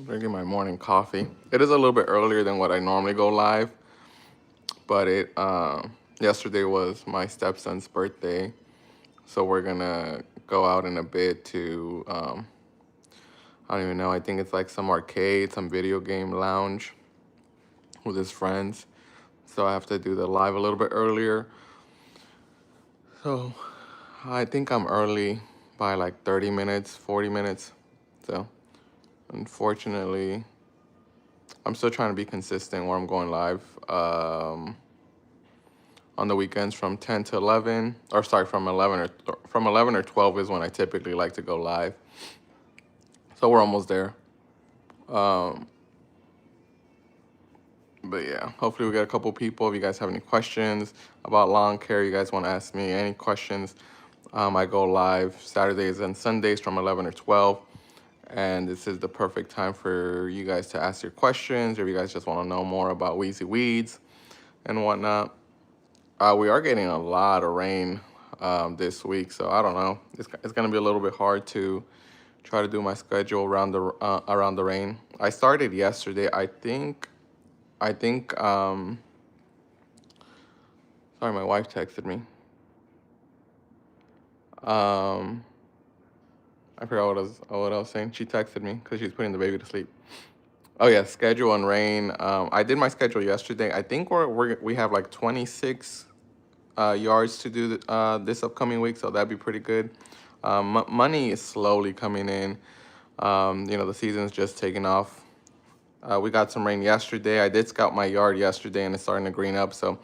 Drinking my morning coffee. It is a little bit earlier than what I normally go live, but it yesterday was my stepson's birthday, so we're gonna go out in a bit to I don't even know. I think it's like some arcade, some video game lounge with his friends. So I have to do the live a little bit earlier. So I think I'm early by like 30 minutes, 40 minutes. So unfortunately, I'm still trying to be consistent where I'm going live. On the weekends from 10 to 11, or sorry, from 11 or 12 is when I typically like to go live. So we're almost there. Um, but yeah, hopefully we get a couple people. If you guys have any questions about lawn care, you guys want to ask me any questions, I go live Saturdays and Sundays from 11 or 12. And this is the perfect time for you guys to ask your questions, or if you guys just want to know more about Wheezy Weeds and whatnot. We are getting a lot of rain this week, so I don't know. It's gonna be a little bit hard to try to do my schedule around the rain. I started yesterday. I think. Sorry, my wife texted me. Um, I forgot what I was saying. She texted me because she's putting the baby to sleep. Oh yeah, schedule and rain. I did my schedule yesterday. I think we have like 26 yards to do this upcoming week, so that'd be pretty good. Money is slowly coming in. The season's just taking off. We got some rain yesterday. I did scout my yard yesterday, and it's starting to green up. So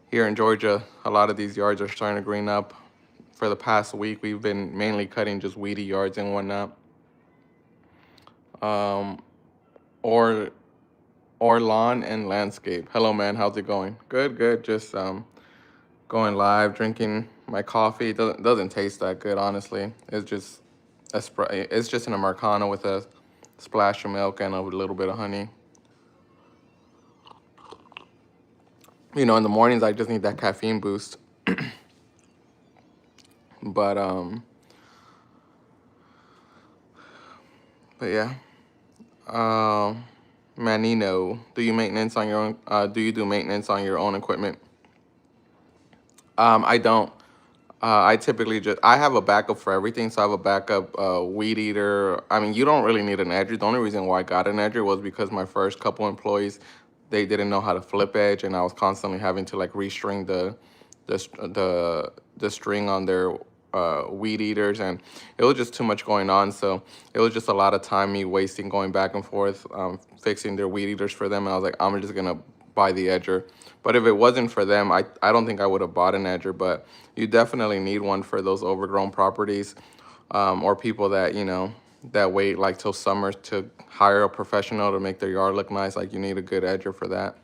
here in Georgia, a lot of these yards are starting to green up. For the past week, we've been mainly cutting just weedy yards and whatnot. Um, or or lawn and landscape. Hello, man. How's it going? Good, good. Just going live, drinking my coffee. It doesn't taste that good, honestly. It's just an Americano with a splash of milk and a little bit of honey. In the mornings I just need that caffeine boost. But but yeah. Um Manino, do you do maintenance on your own equipment? I don't. I typically I have a backup for everything. So I have a backup weed eater. I mean, you don't really need an edger. The only reason why I got an edger was because my first couple employees, they didn't know how to flip edge, and I was constantly having to like restring the string on their weed eaters, and it was just too much going on. So it was just a lot of time me wasting going back and forth, fixing their weed eaters for them. And I was like, I'm just gonna buy the edger. But if it wasn't for them, I don't think I would have bought an edger. But you definitely need one for those overgrown properties, or people that that wait like till summer to hire a professional to make their yard look nice. Like you need a good edger for that,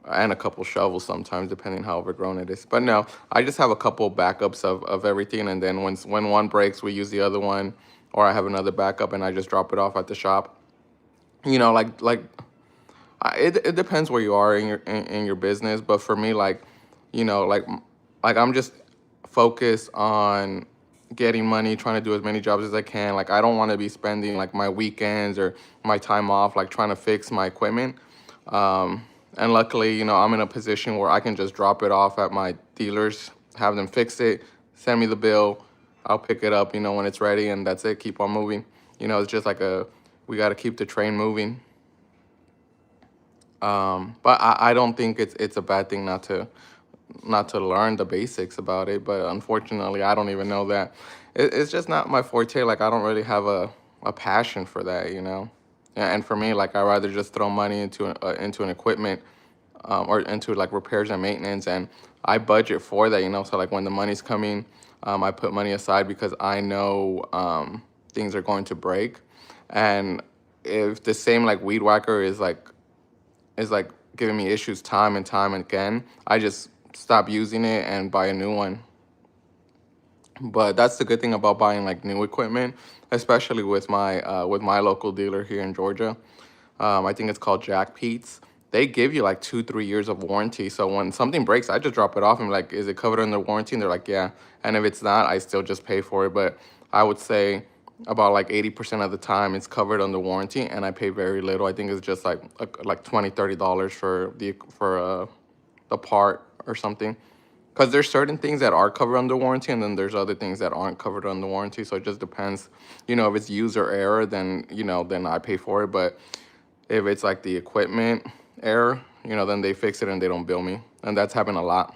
and a couple shovels sometimes, depending how overgrown it is. But no, I just have a couple backups of everything, and then when one breaks, we use the other one, or I have another backup and I just drop it off at the shop. Like it depends where you are in your business, but for me, like, you know, like I'm just focused on getting money, trying to do as many jobs as I can. Like I don't want to be spending like my weekends or my time off like trying to fix my equipment. And luckily, I'm in a position where I can just drop it off at my dealers, have them fix it, send me the bill, I'll pick it up, when it's ready, and that's it. Keep on moving. It's just like we got to keep the train moving. But I don't think it's a bad thing not to learn the basics about it. But unfortunately, I don't even know that. It's just not my forte. Like I don't really have a passion for that. And for me, like I rather just throw money into an equipment, or into like repairs and maintenance, and I budget for that. So like when the money's coming, I put money aside because I know things are going to break, and if the same like weed whacker is like giving me issues time and time again, I just stop using it and buy a new one. But that's the good thing about buying like new equipment, especially with my local dealer here in Georgia. I think it's called Jack Pete's. They give you like 2 3 years of warranty. So when something breaks, I just drop it off and be like, is it covered under warranty? And they're like, yeah. And if it's not, I still just pay for it. But I would say about like 80% of the time it's covered under warranty, and I pay very little. I think it's just like $20-$30 for the part or something. Because there's certain things that are covered under warranty, and then there's other things that aren't covered under warranty. So it just depends. If it's user error, then then I pay for it. But if it's like the equipment error, then they fix it and they don't bill me, and that's happened a lot.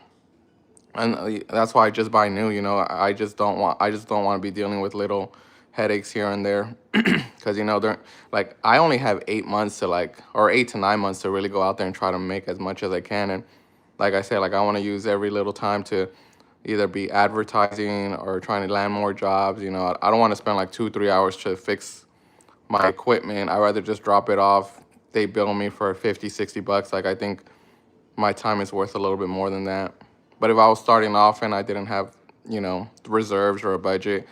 And that's why I just buy new. I just don't want to be dealing with little headaches here and there, because they're like, I only have 8 months to or 8 to 9 months to really go out there and try to make as much as I can. And like I said, like I want to use every little time to either be advertising or trying to land more jobs. I don't want to spend like 2-3 hours to fix my equipment. I'd rather just drop it off. They bill me for 50-60 bucks. Like, I think my time is worth a little bit more than that. But if I was starting off and I didn't have, reserves or a budget,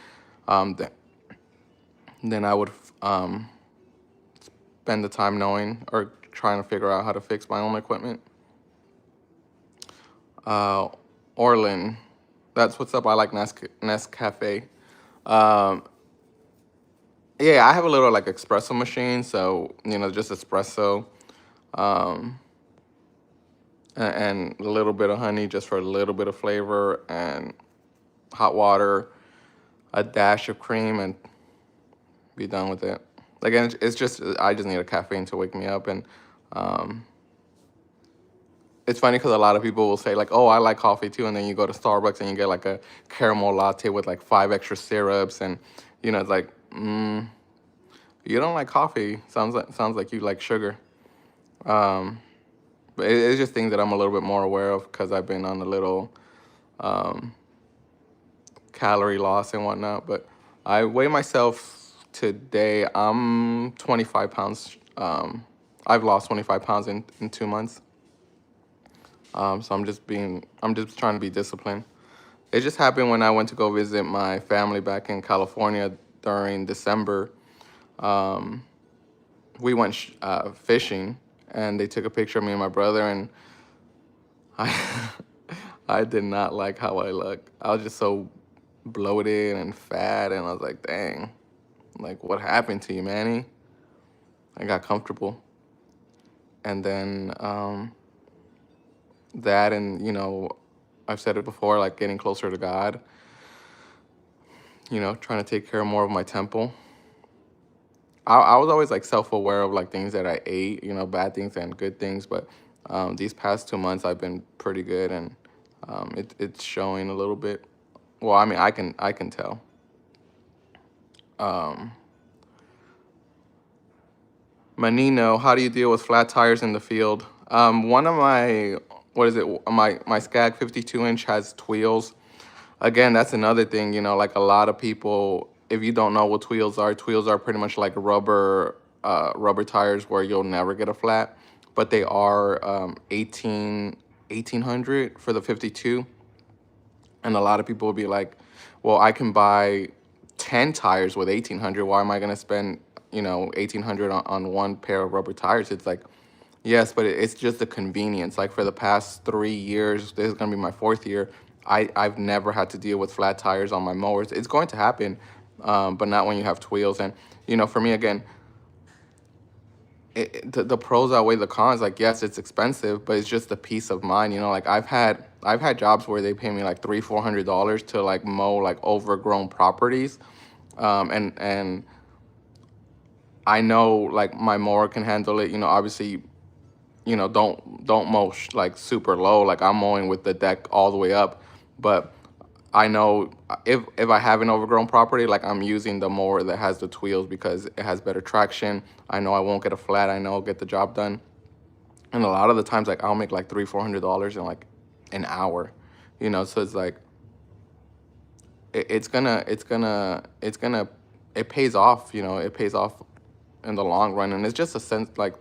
then I would spend the time knowing or trying to figure out how to fix my own equipment. Uh, Orlin, that's what's up. I like Nescafe. Um, yeah, I have a little like espresso machine, so just espresso, um, and a little bit of honey just for a little bit of flavor, and hot water, a dash of cream, and be done with it. Again, it's just I just need a caffeine to wake me up. And um, it's funny because a lot of people will say like, "Oh, I like coffee too," and then you go to Starbucks and you get like a caramel latte with like 5 extra syrups, and it's like, you don't like coffee. Sounds like you like sugar. Um, but it's just things that I'm a little bit more aware of because I've been on a little um, calorie loss and whatnot. But I weigh myself today. I'm 25 pounds. I've lost 25 pounds in 2 months. So I'm just trying to be disciplined. It just happened when I went to go visit my family back in California during December. Um, we went fishing, and they took a picture of me and my brother, and I I did not like how I looked. I was just so bloated and fat, and I was like, dang, like what happened to you, Manny? I got comfortable, and then that, and I've said it before, like getting closer to God. Trying to take care more of my temple. I was always like self-aware of like things that I ate, bad things and good things, but these past 2 months I've been pretty good, and it's showing a little bit. Well, I mean, I can tell. Um, Manino, how do you deal with flat tires in the field? One of my, what is it? My Skag 52-inch has tweels. Again, that's another thing. Like a lot of people, if you don't know what tweels are pretty much like rubber tires where you'll never get a flat, but they are 1800 for the 52. And a lot of people will be like, well, I can buy 10 tires with 1800. Why am I going to spend, 1800 on one pair of rubber tires? It's like, yes, but it's just the convenience. Like for the past 3 years, this is going to be my fourth year. I've never had to deal with flat tires on my mowers. It's going to happen, but not when you have wheels. And, for me, again, the pros outweigh the cons. Like, yes, it's expensive, but it's just the peace of mind. Like I've had jobs where they pay me like $300-$400 to like mow like overgrown properties, and I know like my mower can handle it. Obviously, don't mow like super low. Like I'm mowing with the deck all the way up, but I know if I have an overgrown property, like I'm using the mower that has the wheels because it has better traction. I know I won't get a flat. I know I'll get the job done. And a lot of the times, like I'll make like $300-$400 in like an hour, So it's like it's gonna it pays off. It pays off in the long run, and it's just a sense like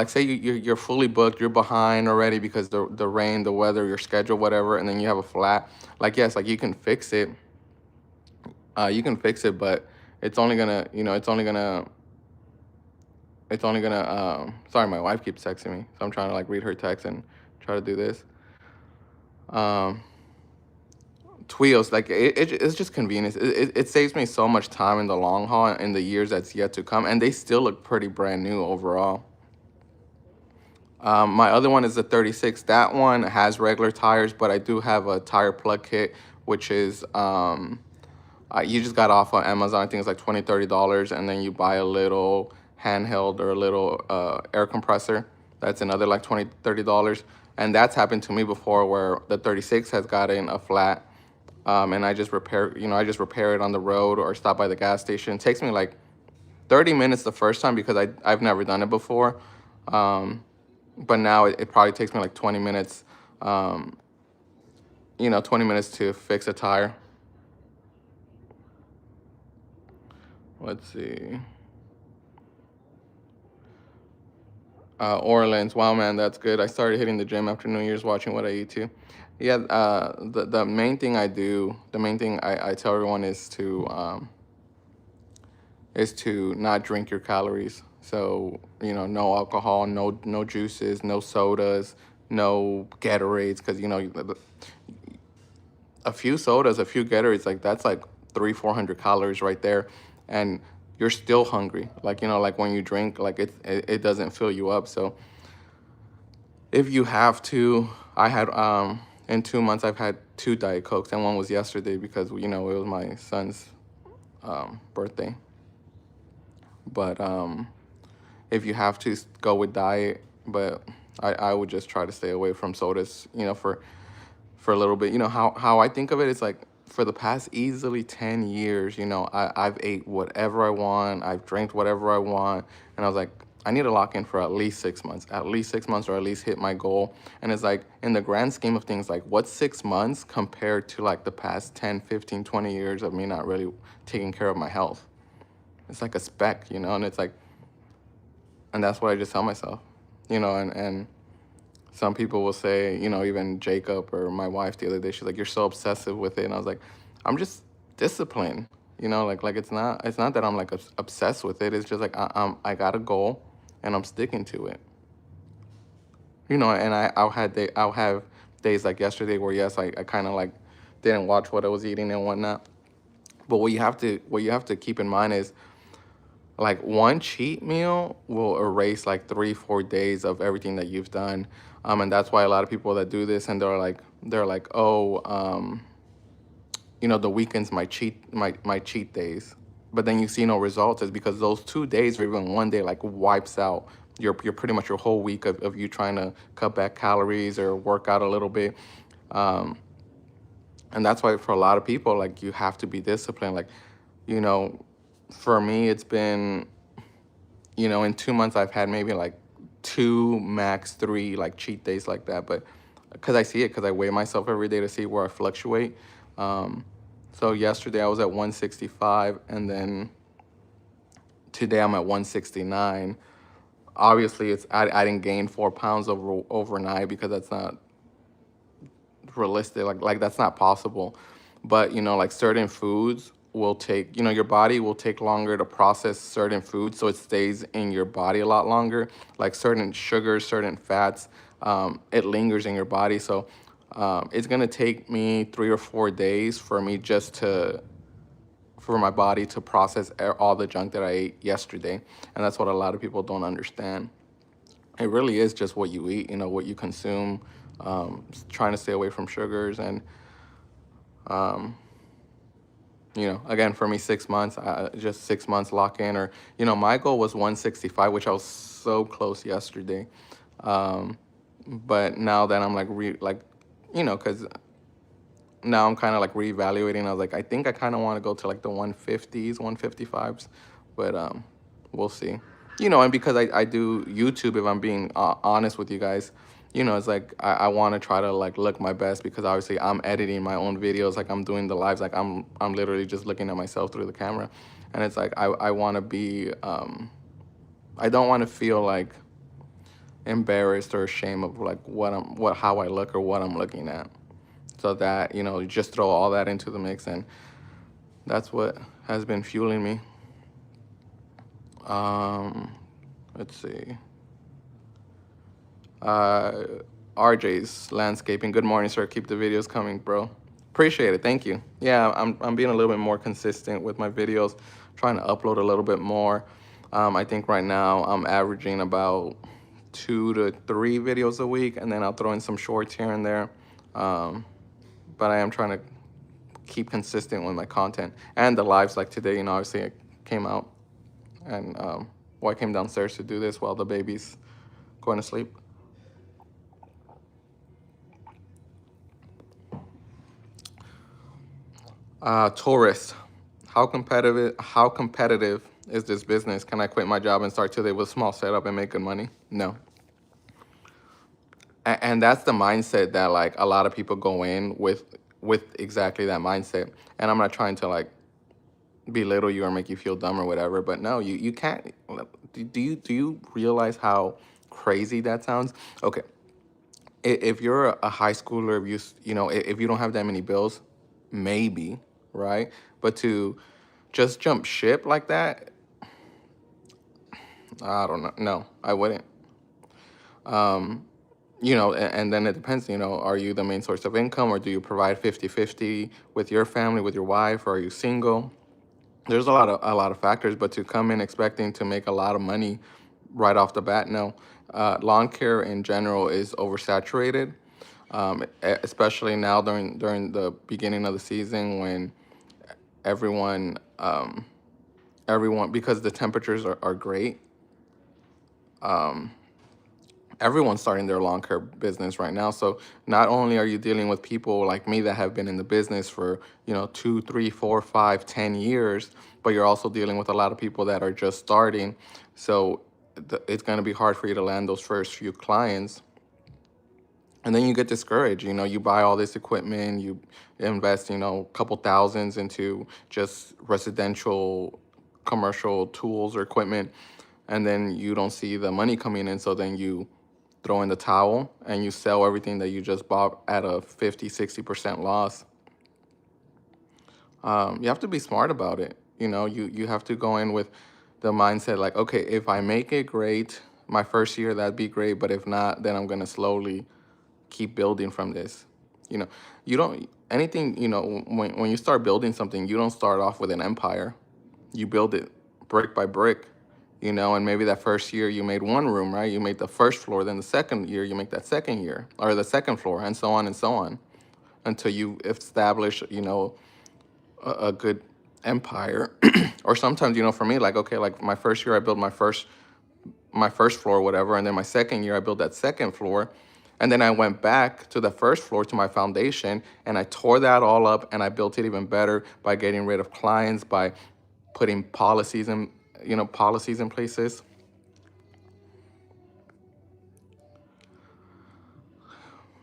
say you're fully booked, you're behind already because the rain, the weather, your schedule, whatever, and then you have a flat. Like, yes, like you can fix it, but it's only gonna you know it's only gonna sorry, my wife keeps texting me, so I'm trying to like read her text and try to do this. um Twios, like it's just convenience. It saves me so much time in the long haul in the years that's yet to come, and they still look pretty brand new overall. My other one is the 36. That one has regular tires, but I do have a tire plug kit, which is you just got off on Amazon. I think it's like $20, $30, and then you buy a little handheld or a little air compressor. That's another like $20, $30, and that's happened to me before where the 36 has gotten a flat, and I just repair, I just repair it on the road or stop by the gas station. It takes me like 30 minutes the first time because I've never done it before. But now it probably takes me like 20 minutes, 20 minutes to fix a tire. Let's see. Orleans, wow, man, that's good. I started hitting the gym after New Year's, watching what I eat too. Yeah, the main thing the main thing I tell everyone is to not drink your calories. So, no alcohol, no juices, no sodas, no Gatorades, because a few sodas, a few Gatorades, like that's like 300-400 calories right there, and you're still hungry. Like like when you drink, like it doesn't fill you up. So if you have to, I had in 2 months I've had two Diet Cokes, and one was yesterday because it was my son's birthday. But if you have to, go with diet, but I would just try to stay away from sodas, for a little bit. How I think of it is like for the past easily 10 years, I've ate whatever I want, I've drank whatever I want, and I was like, I need to lock in for at least 6 months, or at least hit my goal. And it's like, in the grand scheme of things, like what's 6 months compared to like the past 10, 15, 20 years of me not really taking care of my health? It's like a speck, and it's like, and that's what I just tell myself, and some people will say, even Jacob or my wife the other day, she's like, you're so obsessive with it. And I was like, I'm just disciplined, like it's not that I'm like obsessed with it. It's just like, I got a goal and I'm sticking to it, and I'll have days like yesterday where, yes, I kind of like didn't watch what I was eating and whatnot. But what you have to keep in mind is, like, one cheat meal will erase like 3-4 days of everything that you've done. And that's why a lot of people that do this, and they're like, oh, the weekends my cheat days, but then you see no results, is because those 2 days or even one day like wipes out your pretty much your whole week of you trying to cut back calories or work out a little bit. Um, and that's why for a lot of people, like, you have to be disciplined. Like, you know, for me, it's been, in 2 months, I've had maybe like two, max three, like, cheat days like that. But because I see it, because I weigh myself every day to see where I fluctuate. Um, so yesterday I was at 165, and then today I'm at 169. Obviously, I didn't gain 4 pounds overnight, because that's not realistic. Like that's not possible. But like, certain foods will take, your body will take longer to process certain foods, so it stays in your body a lot longer. Like certain sugars, certain fats, it lingers in your body. So it's gonna take me 3 or 4 days for my body to process all the junk that I ate yesterday. And that's what a lot of people don't understand. It really is just what you eat, what you consume, trying to stay away from sugars. And again, for me, 6 months, just 6 months lock in. Or my goal was 165, which I was so close yesterday. But now that I'm because now I'm kind of like reevaluating. I was like, I think I kind of want to go to like the 150s, 155s, but we'll see. And because I do YouTube, if I'm being honest with you guys, it's like I want to try to like look my best, because obviously I'm editing my own videos, like I'm doing the lives, like I'm literally just looking at myself through the camera, and it's like I want to be I don't want to feel like embarrassed or ashamed of like how I look or what I'm looking at. So that, you just throw all that into the mix, and that's what has been fueling me. Let's see. RJ's Landscaping. Good morning, sir. Keep the videos coming, bro. Appreciate it. Thank you. Yeah, I'm being a little bit more consistent with my videos, trying to upload a little bit more. I think right now I'm averaging about 2 to 3 videos a week, and then I'll throw in some shorts here and there. Um, but I am trying to keep consistent with my content and the lives. Like today, obviously I came out and well, I came downstairs to do this while the baby's going to sleep. Tourist, how competitive is this business? Can I quit my job and start today with a small setup and make good money? No. And that's the mindset that like a lot of people go in with exactly that mindset. And I'm not trying to like belittle you or make you feel dumb or whatever, but no, you can't. Do you realize how crazy that sounds? Okay, if you're a high schooler, if if you don't have that many bills, maybe, right? But to just jump ship like that, I don't know. No, I wouldn't. And then it depends, are you the main source of income, or do you provide 50-50 with your family, with your wife, or are you single? There's a lot of factors, but to come in expecting to make a lot of money right off the bat, no. Lawn care in general is oversaturated, especially now during the beginning of the season when everyone everyone, because the temperatures are great, everyone's starting their lawn care business right now. So not only are you dealing with people like me that have been in the business for 2, 3, 4, 5, 10 years, but you're also dealing with a lot of people that are just starting. So it's going to be hard for you to land those first few clients, and then you get discouraged. You buy all this equipment, you invest a couple thousands into just residential commercial tools or equipment, and then you don't see the money coming in. So then you throw in the towel and you sell everything that you just bought at a 50-60% loss. You have to be smart about it. You have to go in with the mindset like, okay, if I make it, great. My first year, that'd be great. But if not, then I'm going to slowly keep building from this. You don't, anything, when you start building something, you don't start off with an empire. You build it brick by brick, and maybe that first year you made one room, right? You made the first floor, then the second year you make that second year, or the second floor, and so on, until you establish, a good empire. Or sometimes, for me, like, okay, like my first year I built my first floor, whatever, and then my second year I built that second floor, and then I went back to the first floor to my foundation, and I tore that all up, and I built it even better by getting rid of clients, by putting policies in places.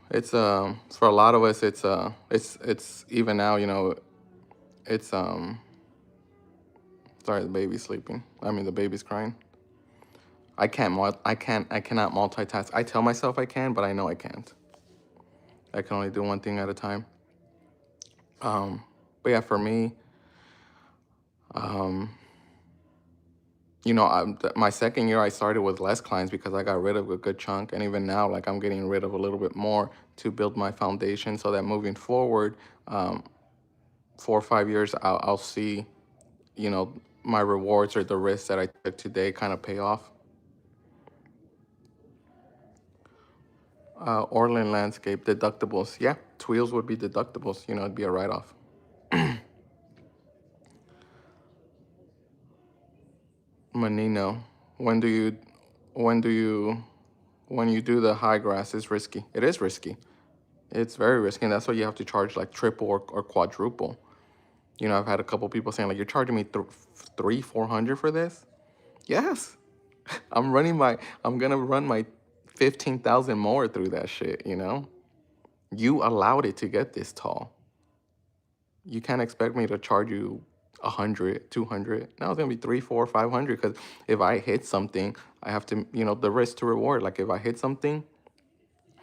It's for a lot of us, it's even now, it's sorry, the baby's sleeping. I mean, the baby's crying. I cannot multitask. I tell myself I can, but I know I can't. I can only do one thing at a time. But yeah, for me, my second year I started with less clients because I got rid of a good chunk, and even now, like, I'm getting rid of a little bit more to build my foundation, so that moving forward, 4 or 5 years, I'll see, you know, my rewards or the risks that I took today kind of pay off. Orland Landscape deductibles, yeah, Tweels would be deductibles. It'd be a write-off. Menino, when do you, when do you, when you do the high grass, it's risky. It is risky. It's very risky, and that's why you have to charge like triple or quadruple. I've had a couple people saying like, "You're charging me 300-400 for this?" Yes, I'm gonna run my 15,000 more through that shit. You allowed it to get this tall. You can't expect me to charge you 100, 200. Now it's gonna be 3, 4, 500. Because if I hit something, I have to, the risk to reward. Like if I hit something,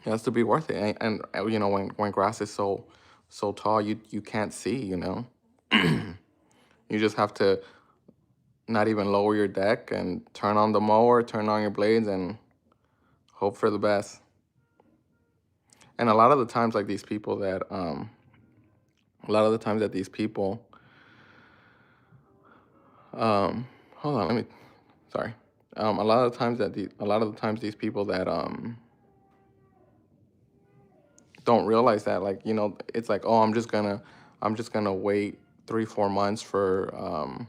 it has to be worth it. And when grass is so tall, you can't see. You just have to not even lower your deck and turn on the mower, turn on your blades, and hope for the best. And a lot of the times, like these people that A lot of the times that these people, hold on, let me, sorry. A lot of the times these people that don't realize that, like, it's like, oh, I'm just gonna wait 3 4 months for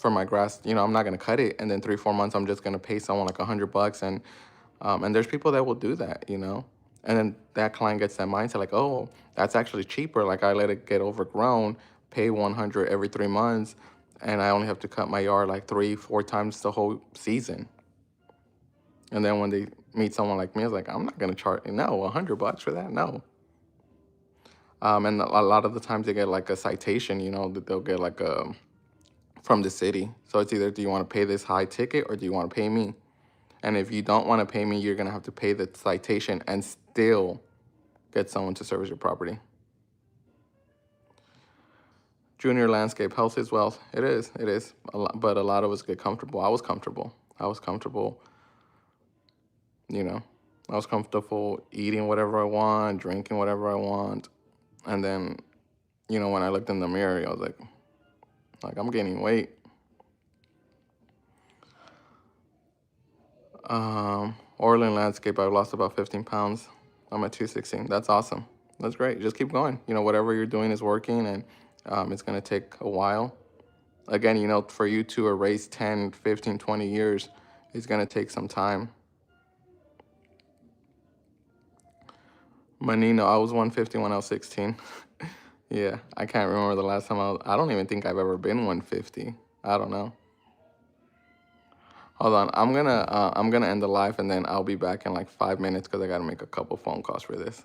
my grass. I'm not gonna cut it, and then 3 4 months I'm just gonna pay someone like $100, and there's people that will do that. And then that client gets that mindset like, oh, that's actually cheaper. Like, I let it get overgrown, pay 100 every 3 months, and I only have to cut my yard like 3 4 times the whole season. And then when they meet someone like me, it's like, I'm not gonna charge no $100 for that. No. And a lot of the times they get like a citation. That they'll get like a from the city. So it's either, do you want to pay this high ticket or do you want to pay me? And if you don't want to pay me, you're gonna have to pay the citation and still get someone to service your property. Junior landscape, health is wealth. It is. It is. But a lot of us get comfortable. I was comfortable. I was comfortable. You know, I was comfortable eating whatever I want, drinking whatever I want, and then, when I looked in the mirror, I was like I'm gaining weight. Orland landscape, I've lost about 15 pounds. I'm at 216. That's awesome. That's great. Just keep going. Whatever you're doing is working, and it's going to take a while. Again, for you to erase 10, 15, 20 years, it's going to take some time. Manino, I was 150 when I was 16. Yeah, I can't remember the last time I don't even think I've ever been 150. I don't know. Hold on, I'm gonna end the live, and then I'll be back in like 5 minutes because I gotta make a couple phone calls for this.